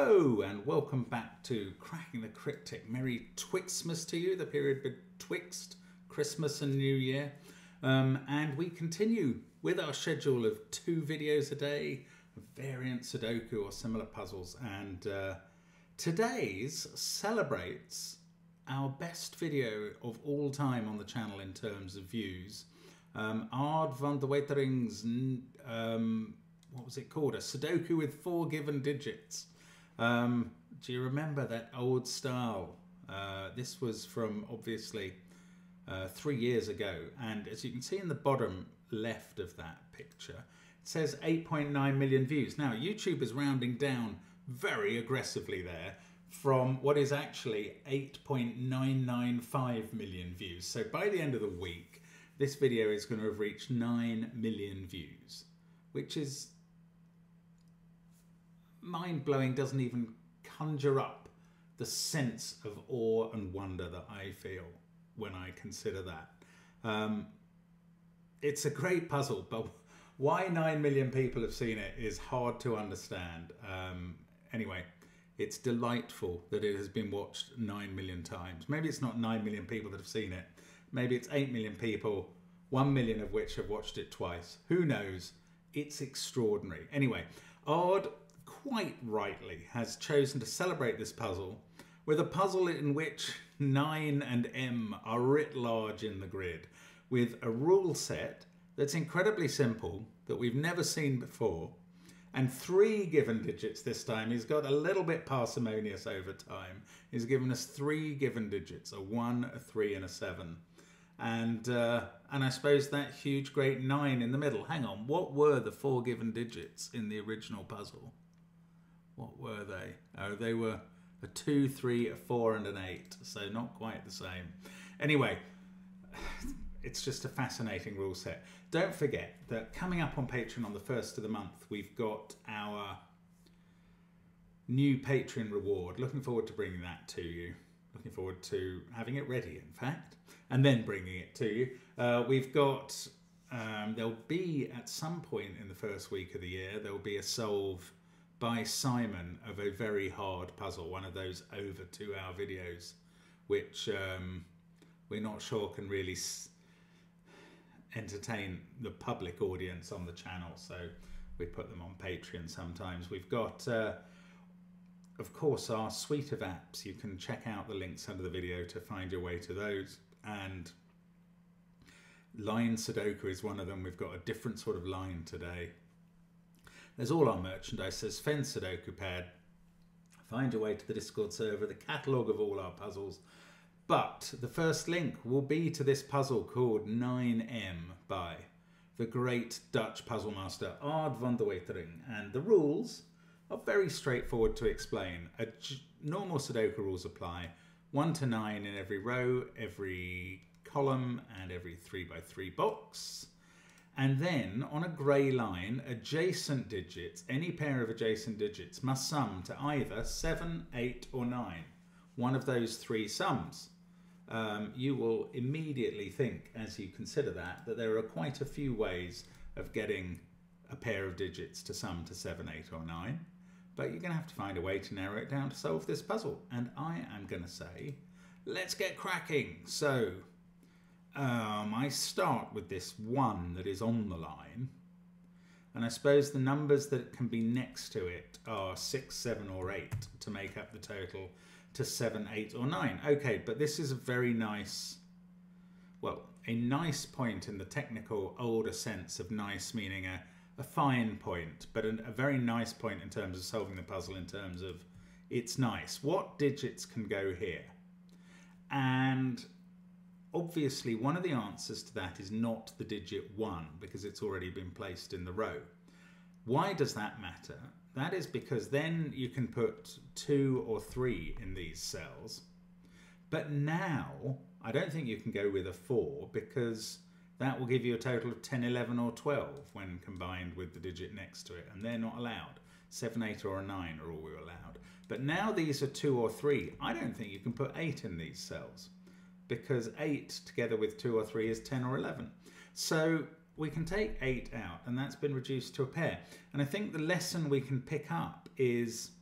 Hello and welcome back to Cracking the Cryptic. Merry Twixmas to you, the period betwixt Christmas and New Year. And we continue with our schedule of 2 videos a day, variant Sudoku or similar puzzles. And today's celebrates our best video of all time on the channel in terms of views. Aard van de Wetering's, what was it called? A Sudoku with 4 given digits. Do you remember that old style? This was from obviously 3 years ago, and as you can see in the bottom left of that picture, it says 8.9 million views. Now YouTube is rounding down very aggressively there from what is actually 8.995 million views. So by the end of the week, this video is going to have reached 9 million views, which is mind-blowing, doesn't even conjure up the sense of awe and wonder that I feel when I consider that. It's a great puzzle, but why 9 million people have seen it is hard to understand. Anyway, it's delightful that it has been watched 9 million times. Maybe it's not 9 million people that have seen it. Maybe it's 8 million people, 1 million of which have watched it twice. Who knows? It's extraordinary. Anyway, Aard, quite rightly, has chosen to celebrate this puzzle with a puzzle in which 9 and M are writ large in the grid, with a rule set that's incredibly simple, that we've never seen before, and 3 given digits this time. He's got a little bit parsimonious over time. He's given us 3 given digits, a 1, a 3 and a 7. And I suppose that huge great 9 in the middle. Hang on, what were the 4 given digits in the original puzzle? What were they? Oh, they were a 2, 3, a 4 and an 8, so not quite the same. Anyway, it's just a fascinating rule set. Don't forget that coming up on Patreon on the 1st of the month, we've got our new Patreon reward. Looking forward to bringing that to you. Looking forward to having it ready, in fact, and then bringing it to you. We've got, there'll be at some point in the first week of the year, there'll be a solve by Simon of a very hard puzzle, one of those over 2-hour videos, which we're not sure can really entertain the public audience on the channel, so we put them on Patreon sometimes. We've got, of course, our suite of apps. You can check out the links under the video to find your way to those, and Line Sudoku is one of them. We've got a different sort of line today. There's all our merchandise. There's Fen Sudoku Pad. Find your way to the Discord server, the catalogue of all our puzzles. But the first link will be to this puzzle called 9M by the great Dutch puzzle master Aard van de Wetering. And the rules are very straightforward to explain. Normal Sudoku rules apply. 1 to 9 in every row, every column, and every 3x3 box. And then, on a grey line, adjacent digits, any pair of adjacent digits, must sum to either 7, 8 or 9. One of those 3 sums. You will immediately think, as you consider that there are quite a few ways of getting a pair of digits to sum to 7, 8 or 9. But you're going to have to find a way to narrow it down to solve this puzzle. And I am going to say, let's get cracking. So, I start with this 1 that is on the line, and I suppose the numbers that can be next to it are 6, 7 or 8 to make up the total to 7, 8 or 9. Okay, but this is a very nice, well, a nice point in the technical older sense of nice meaning a fine point, but a very nice point in terms of solving the puzzle, in terms of it's nice. What digits can go here? And obviously, one of the answers to that is not the digit 1, because it's already been placed in the row. Why does that matter? That is because then you can put 2 or 3 in these cells. But now, I don't think you can go with a 4, because that will give you a total of 10, 11 or 12 when combined with the digit next to it, and they're not allowed. 7, 8 or a 9 are all we're allowed. But now these are 2 or 3. I don't think you can put 8 in these cells, because 8 together with 2 or 3 is 10 or 11. So we can take 8 out, and that's been reduced to a pair. And I think the lesson we can pick up is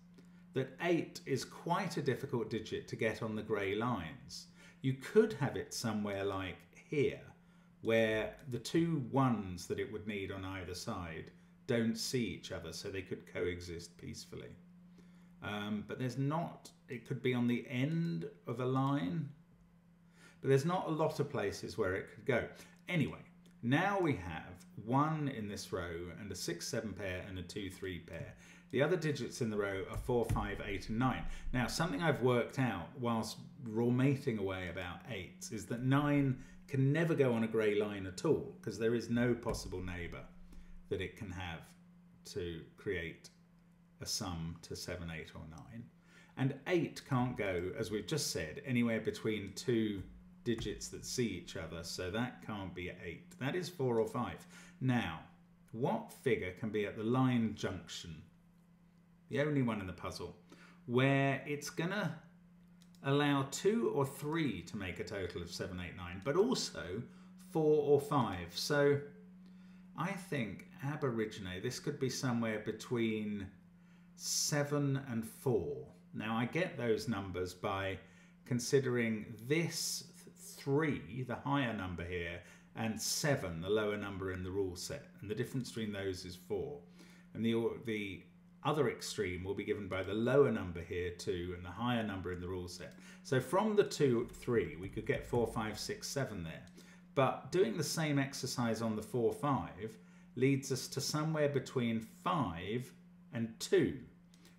that 8 is quite a difficult digit to get on the grey lines. You could have it somewhere like here, where the two 1s that it would need on either side don't see each other, so they could coexist peacefully. But there's not, it could be on the end of a line, but there's not a lot of places where it could go. Anyway, now we have 1 in this row and a 6-7 pair and a 2-3 pair. The other digits in the row are 4, 5, 8 and 9. Now, something I've worked out whilst rulemating away about 8s is that 9 can never go on a grey line at all, because there is no possible neighbour that it can have to create a sum to 7, 8 or 9. And 8 can't go, as we've just said, anywhere between two digits that see each other, so that can't be 8. That is 4 or 5. Now, what figure can be at the line junction, the only one in the puzzle, where it's going to allow 2 or 3 to make a total of 7, 8, 9, but also 4 or 5. So I think ab origine, this could be somewhere between 7 and 4. Now, I get those numbers by considering this 3, the higher number here, and 7, the lower number in the rule set. And the difference between those is 4. And the other extreme will be given by the lower number here, 2, and the higher number in the rule set. So from the 2, 3, we could get 4, 5, 6, 7 there. But doing the same exercise on the 4, 5 leads us to somewhere between 5 and 2.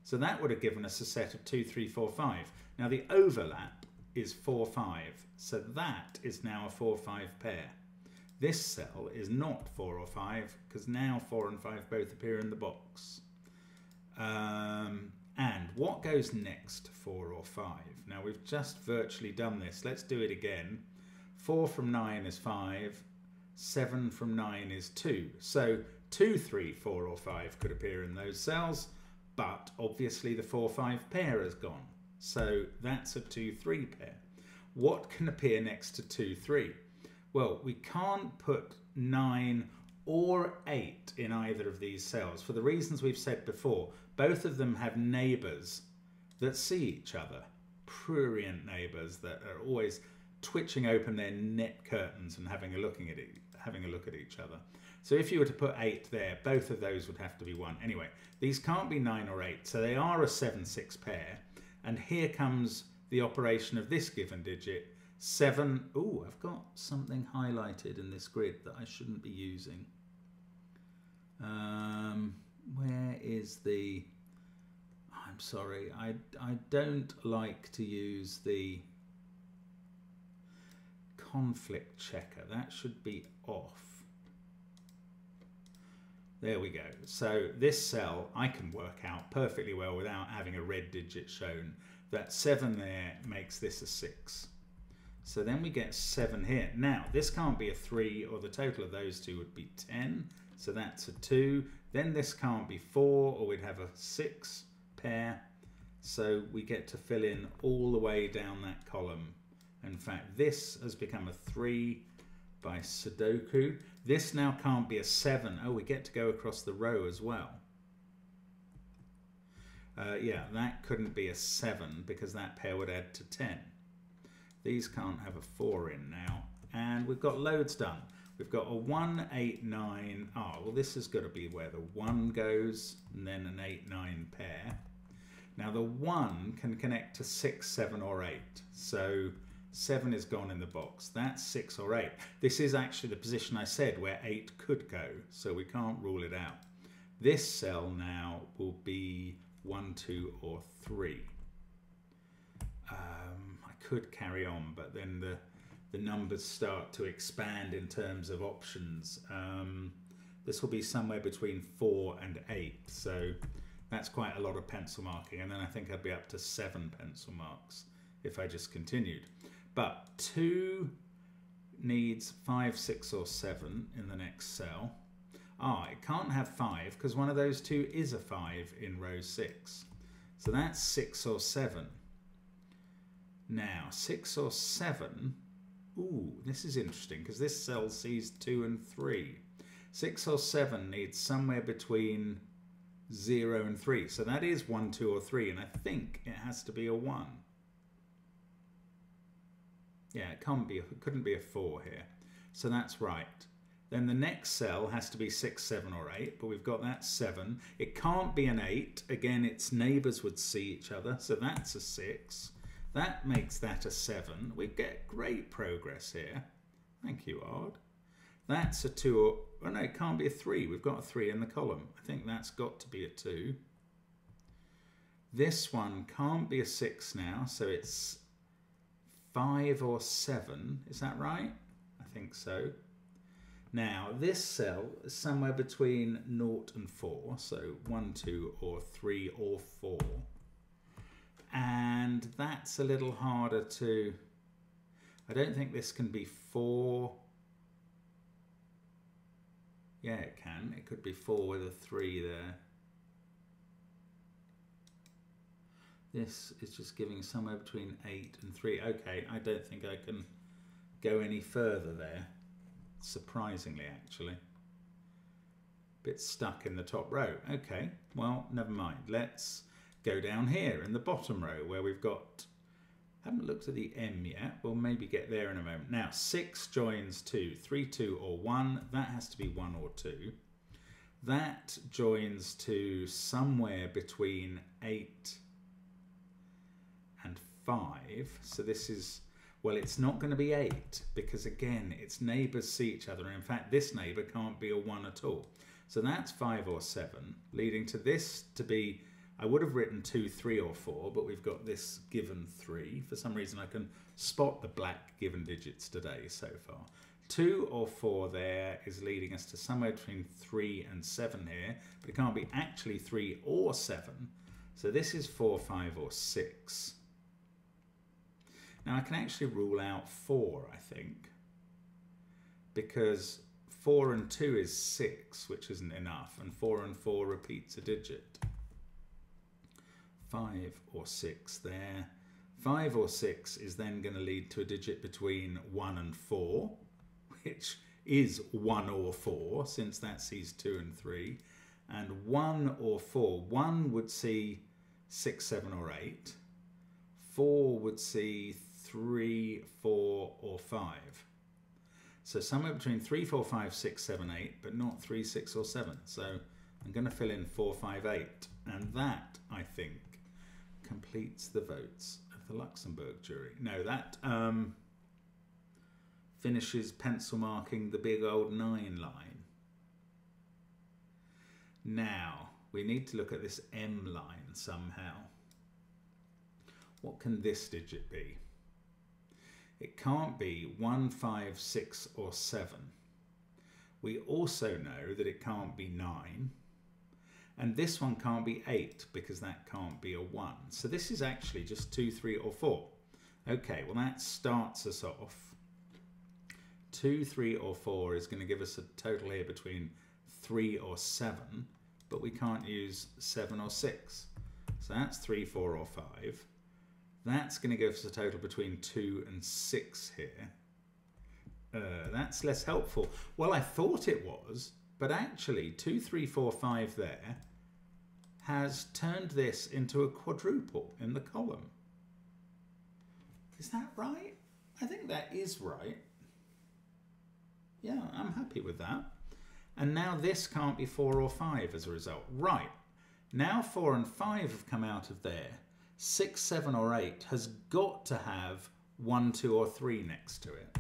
So that would have given us a set of 2, 3, 4, 5. Now the overlap is 4, 5. So that is now a 4, 5 pair. This cell is not 4 or 5 because now 4 and 5 both appear in the box. And what goes next, 4 or 5? Now we've just virtually done this. Let's do it again. 4 from 9 is 5. 7 from 9 is 2. So 2, 3, 4 or 5 could appear in those cells, but obviously the 4, 5 pair has gone. So that's a 2, 3 pair. What can appear next to 2, 3? Well, we can't put 9 or 8 in either of these cells for the reasons we've said before. Both of them have neighbours that see each other, prurient neighbours that are always twitching open their net curtains and having a look at each other. So if you were to put 8 there, both of those would have to be 1. Anyway, these can't be 9 or 8, so they are a 7, 6 pair. And here comes the operation of this given digit, 7. Oh, I've got something highlighted in this grid that I shouldn't be using. Where is the... I'm sorry, I don't like to use the conflict checker. That should be off. There we go. So this cell I can work out perfectly well without having a red digit shown. That 7 there makes this a 6. So then we get 7 here. Now this can't be a 3, or the total of those two would be 10. So that's a 2. Then this can't be 4, or we'd have a 6 pair. So we get to fill in all the way down that column. In fact, this has become a 3 by Sudoku. This now can't be a 7. Oh, we get to go across the row as well. Yeah, that couldn't be a 7 because that pair would add to 10. These can't have a 4 in now. And we've got loads done. We've got a 1, 8, 9. Oh, well, this has got to be where the 1 goes, and then an 8, 9 pair. Now, the 1 can connect to 6, 7, or 8. So 7 is gone in the box. That's 6 or 8. This is actually the position I said where 8 could go, so we can't rule it out. This cell now will be 1, 2, or 3. I could carry on, but then the numbers start to expand in terms of options. This will be somewhere between 4 and 8, so that's quite a lot of pencil marking, and then I think I'd be up to 7 pencil marks if I just continued. But 2 needs 5, 6, or 7 in the next cell. It can't have 5 because one of those two is a 5 in row 6. So that's 6 or 7. Now, 6 or 7, ooh, this is interesting because this cell sees 2 and 3. 6 or 7 needs somewhere between 0 and 3. So that is 1, 2 or 3, and I think it has to be a 1. Yeah, it couldn't be a 4 here. So that's right. Then the next cell has to be 6, 7 or 8, but we've got that 7. It can't be an 8. Again, its neighbours would see each other, so that's a 6. That makes that a 7. We get great progress here. Thank you, Ard. That's a 2 or... Oh no, it can't be a 3. We've got a 3 in the column. I think that's got to be a 2. This one can't be a 6 now, so it's 5 or 7. Is that right? I think so. Now, this cell is somewhere between 0 and 4, so 1, 2 or 3 or 4. And that's a little harder to... I don't think this can be 4... Yeah, it can. It could be 4 with a 3 there. This is just giving somewhere between 8 and 3. Okay, I don't think I can go any further there. Surprisingly, actually. Bit stuck in the top row. Okay, well, never mind. Let's go down here in the bottom row where we've got... Haven't looked at the M yet. We'll maybe get there in a moment. Now, 6 joins 2. 3, 2 or 1. That has to be 1 or 2. That joins to somewhere between 8 and 5. So this is... Well, it's not going to be 8 because, again, its neighbours see each other. And in fact, this neighbour can't be a 1 at all. So that's 5 or 7, leading to this to be... I would have written 2, 3 or 4, but we've got this given 3. For some reason, I can spot the black given digits today so far. 2 or 4 there is leading us to somewhere between 3 and 7 here, but it can't be actually 3 or 7. So this is 4, 5 or 6. Now I can actually rule out 4, I think, because 4 and 2 is 6, which isn't enough, and 4 and 4 repeats a digit. 5 or 6 there. 5 or 6 is then going to lead to a digit between 1 and 4, which is 1 or 4, since that sees 2 and 3. And 1 or 4. 1 would see 6, 7 or 8. 4 would see 3, 4 or 5. So somewhere between 3, 4, 5, 6, 7, 8, but not 3, 6 or 7. So I'm going to fill in 4, 5, 8. And that, I think, completes the votes of the Luxembourg jury. No, that finishes pencil marking the big old 9 line. Now, we need to look at this M line somehow. What can this digit be? It can't be 1, 5, 6 or 7. We also know that it can't be 9. And this one can't be 8 because that can't be a 1. So this is actually just 2, 3 or 4. Okay, well that starts us off. 2, 3 or 4 is going to give us a total here between 3 or 7, but we can't use 7 or 6. So that's 3, 4 or 5. That's going to give us a total between 2 and 6 here. That's less helpful. Well, I thought it was, but actually 2, 3, 4, 5 there has turned this into a quadruple in the column. Is that right? I think that is right. Yeah, I'm happy with that. And now this can't be 4 or 5 as a result. Right, now 4 and 5 have come out of there. 6, 7 or 8 has got to have 1, 2 or 3 next to it.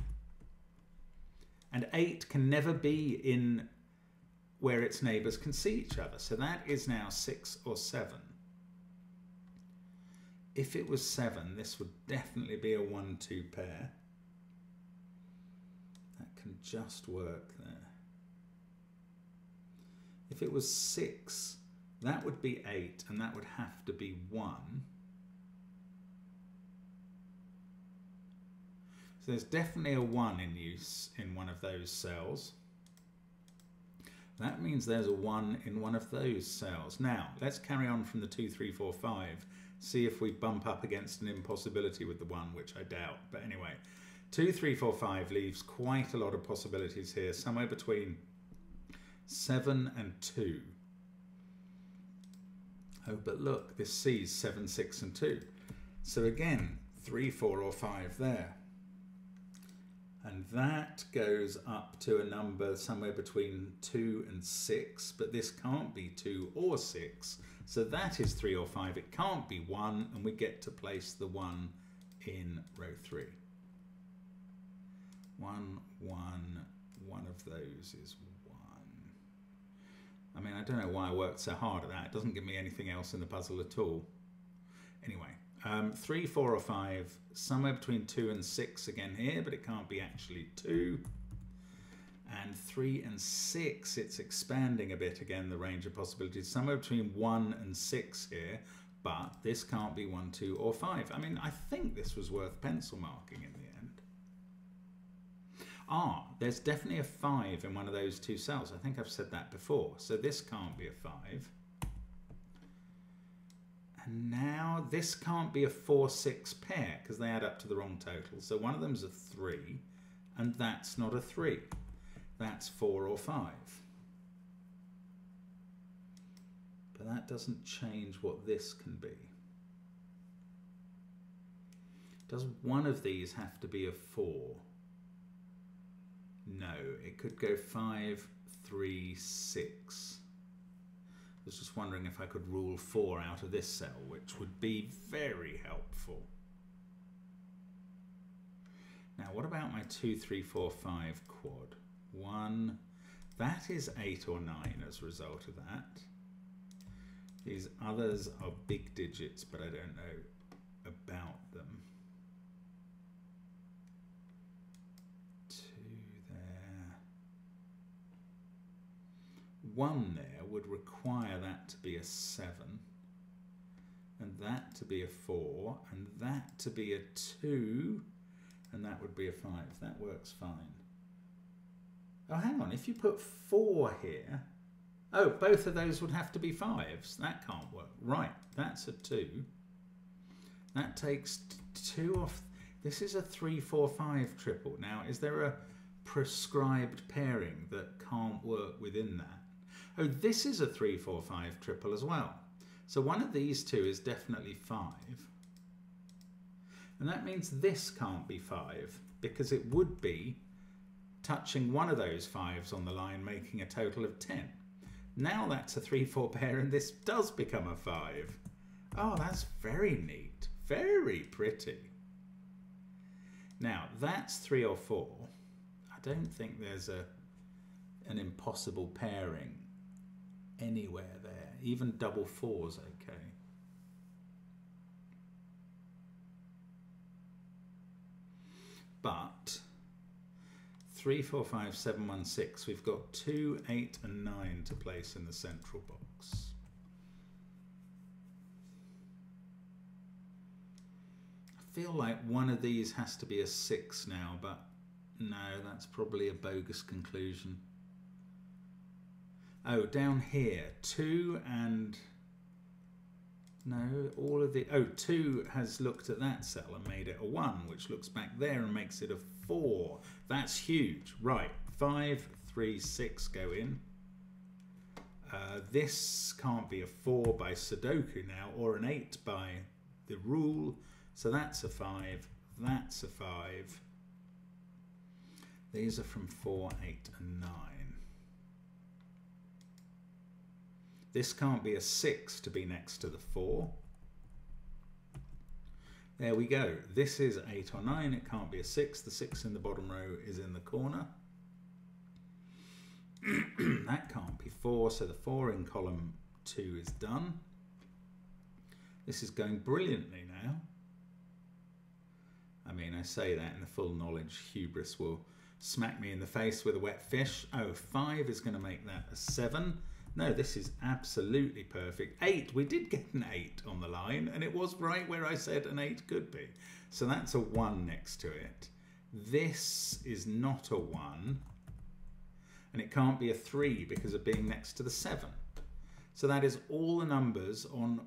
And 8 can never be in where its neighbours can see each other. So that is now 6 or 7. If it was 7, this would definitely be a 1, 2 pair. That can just work there. If it was 6, that would be 8, and that would have to be 1. So there's definitely a 1 in use in one of those cells. That means there's a 1 in one of those cells. Now, let's carry on from the 2, 3, 4, 5. See if we bump up against an impossibility with the 1, which I doubt. But anyway, 2, 3, 4, 5 leaves quite a lot of possibilities here. Somewhere between 7 and 2. Oh, but look, this C's 7, 6 and 2. So again, 3, 4 or 5 there. And that goes up to a number somewhere between 2 and 6, but this can't be 2 or 6. So that is 3 or 5. It can't be 1, and we get to place the 1 in row 3. 1, 1, one of those is 1. I mean, I don't know why I worked so hard at that. It doesn't give me anything else in the puzzle at all. Anyway, 3, 4 or 5, somewhere between 2 and 6 again here, but it can't be actually 2. And 3 and 6, it's expanding a bit again, the range of possibilities. Somewhere between 1 and 6 here, but this can't be 1, 2 or 5. I mean, I think this was worth pencil marking in the end. Ah, there's definitely a 5 in one of those two cells. I think I've said that before. So this can't be a 5. And now this can't be a 4, 6 pair because they add up to the wrong total. So one of them's a 3, and that's not a 3. That's 4 or 5. But that doesn't change what this can be. Does one of these have to be a 4? No, it could go 5, 3, 6. I was just wondering if I could rule 4 out of this cell, which would be very helpful. Now, what about my 2, 3, 4, 5 quad? 1, that is 8 or 9 as a result of that. These others are big digits, but I don't know about them. 2 there. 1 there would require that to be a 7, and that to be a 4, and that to be a 2, and that would be a 5. That works fine. Oh, hang on, if you put 4 here, oh, both of those would have to be 5s. That can't work. Right, that's a 2. That takes 2 off. This is a 3, 4, 5 triple. Now, is there a prescribed pairing that can't work within that? Oh, this is a 3, 4, 5 triple as well. So one of these two is definitely 5. And that means this can't be 5 because it would be touching one of those 5s on the line, making a total of 10. Now that's a 3, 4 pair, and this does become a 5. Oh, that's very neat. Very pretty. Now, that's 3 or 4. I don't think there's an impossible pairing anywhere there. Even double 4's okay. But 3, 4, 5, 7, 1, 6. We've got 2, 8 and 9 to place in the central box. I feel like one of these has to be a 6 now, but no, that's probably a bogus conclusion. Oh, down here, 2 and... No, all of the... Oh, 2 has looked at that cell and made it a 1, which looks back there and makes it a 4. That's huge. Right, 5, 3, 6 go in. This can't be a 4 by Sudoku now, or an 8 by the rule. So that's a 5, that's a 5. These are from 4, 8 and 9. This can't be a 6 to be next to the 4. There we go. This is 8 or 9. It can't be a 6. The 6 in the bottom row is in the corner. That can't be 4. So the 4 in column 2 is done. This is going brilliantly now. I mean, I say that in the full knowledge hubris will smack me in the face with a wet fish. Oh, 5 is going to make that a 7. No, this is absolutely perfect. 8, we did get an 8 on the line, and it was right where I said an 8 could be. So that's a 1 next to it. This is not a 1, and it can't be a 3 because of being next to the 7. So that is all the numbers on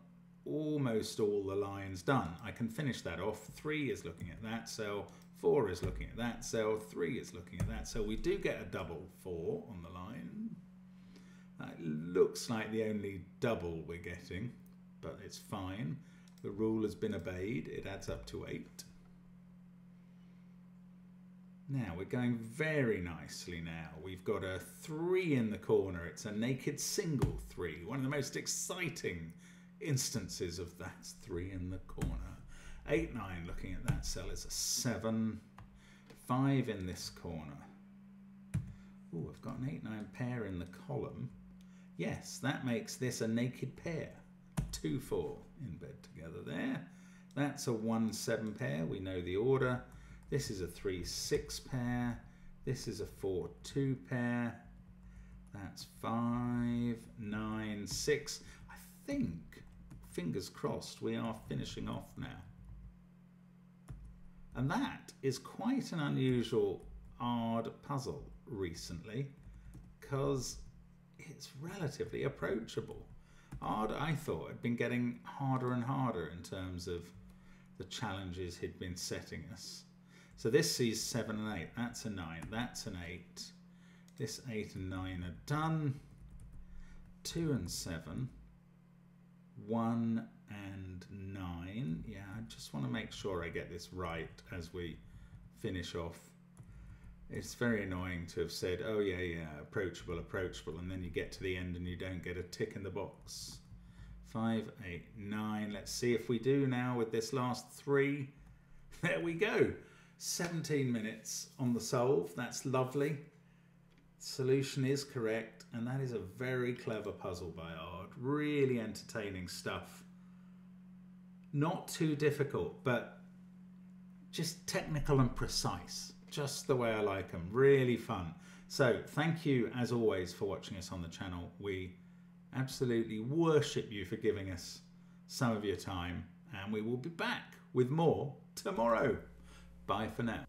almost all the lines done. I can finish that off. 3 is looking at that cell, 4 is looking at that cell, 3 is looking at that cell. We do get a double 4 on the line. That looks like the only double we're getting. but it's fine. The rule has been obeyed. It adds up to 8. Now we're going very nicely now. We've got a 3 in the corner. It's a naked single 3. One of the most exciting instances of that's 3 in the corner. 8, 9, looking at that cell, is a 7. 5 in this corner. Oh, I've got an 8, 9 pair in the column. Yes, that makes this a naked pair. 2, 4 in bed together there. That's a 1, 7 pair. We know the order. This is a 3, 6 pair. This is a 4, 2 pair. That's 5, 9, 6. I think, fingers crossed, we are finishing off now. And that is quite an unusual odd puzzle recently, because it's relatively approachable. Odd, I thought, had been getting harder and harder in terms of the challenges he'd been setting us. So this sees 7 and 8. That's a 9. That's an 8. This 8 and 9 are done. 2 and 7. 1 and 9. Yeah, I just want to make sure I get this right as we finish off. It's very annoying to have said, oh yeah, approachable, approachable, and then you get to the end and you don't get a tick in the box. 5, 8, 9. Let's see if we do now with this last 3. There we go. 17 minutes on the solve. That's lovely. Solution is correct, and that is a very clever puzzle by Ard. Really entertaining stuff. Not too difficult, but just technical and precise. Just the way I like them. Really fun. So thank you as always for watching us on the channel. We absolutely worship you for giving us some of your time, and we will be back with more tomorrow. Bye for now.